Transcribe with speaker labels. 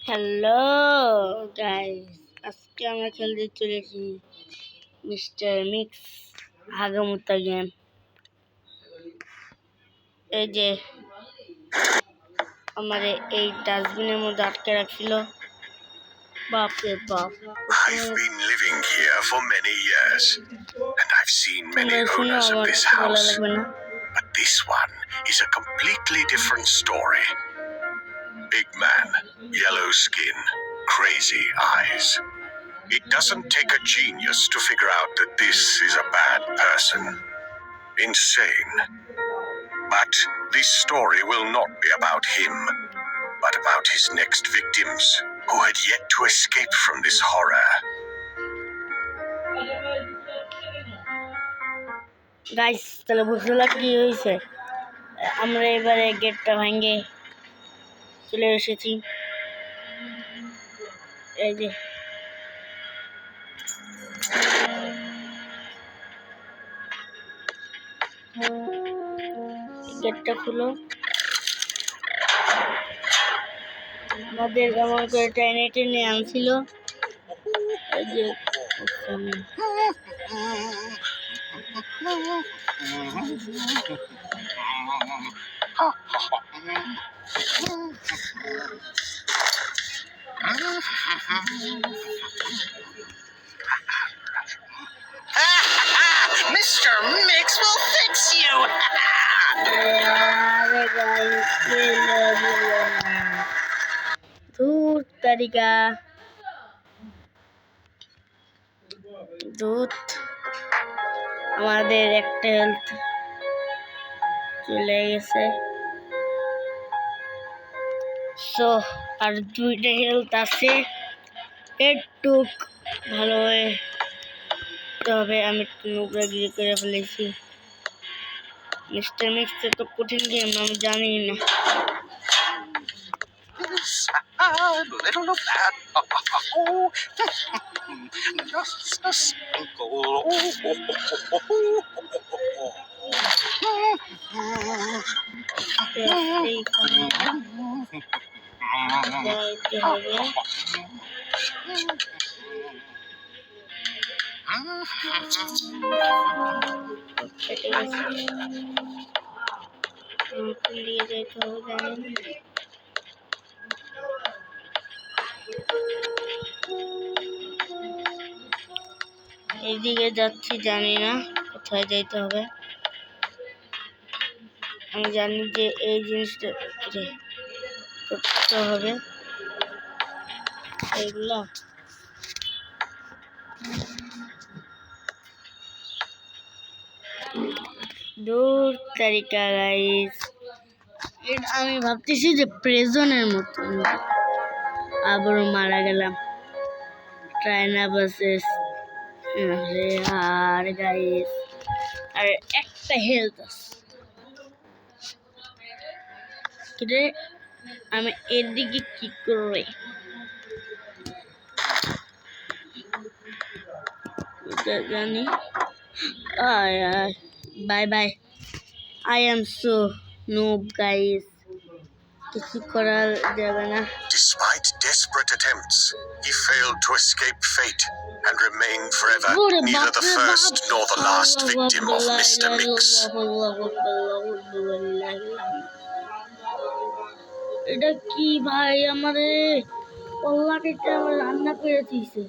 Speaker 1: Hello guys, আজকে আমরা খেলতে চলেছি মিস্টার মিক্স হাগামুতা গেম। এই যে আমাদের এই ডাস্টবিনের মধ্যে আটকে রাখছিল। বাপরে বাপ,
Speaker 2: I've been living here for many years and I've seen many owners of this house, but this one is a completely different story. Big man, yellow skin, crazy eyes. It doesn't take a genius to figure out that this is a bad person. Insane. But this story will not be about him, but about his next victims who had yet to escape from this horror.
Speaker 1: Guys, তাহলে বুঝলা কি হয়েছে? আমরা এবারে গেটটা ভেঙে চলে এসেছি। এই যে গেটটা খুলো। আমাদের এমন করে টেনে টেনে আনছিল। এই যে
Speaker 2: Mr. Mix will fix you!
Speaker 1: ধুর তারিকা দুধ, আমাদের একটা হেলথ চলে গেছে। সো আর দুইটা হেলথ আছে, একটু ভালো হয়ে তবে আমি নুবরাগিরি করে ফেলেছি। মিস্টার মিক্স তো কঠিন গেম, আমি জানি না।
Speaker 2: Little of that. Just a sprinkle.
Speaker 1: যাইতে হবে। কেটে গেছে, কোন দিকে যেতে হবে জানি না। এইদিকে যাচ্ছি, জানি না কোথায় যাইতে হবে। আমি জানি যে এই জিনিসটা করতে হবে, এইগুলা দূর তারিকা গাইস। আমি ভাবতেছি যে প্রেজনের মতন, আবারও মারা গেলাম। ট্রাইনা বাসেস আর গাইস, আর একটা হেলথ আছে। আমি এর দিকে কি করে জানি। Bye bye, I am so noob guys, কিছু করার যাবে না।
Speaker 2: Despite desperate attempts, he failed to escape fate and remained forever neither the first nor the last victim of Mr. Mix.
Speaker 1: এটা কি ভাই, আমারে পল্লা কেটে আমার রান্না করে দিয়েছে।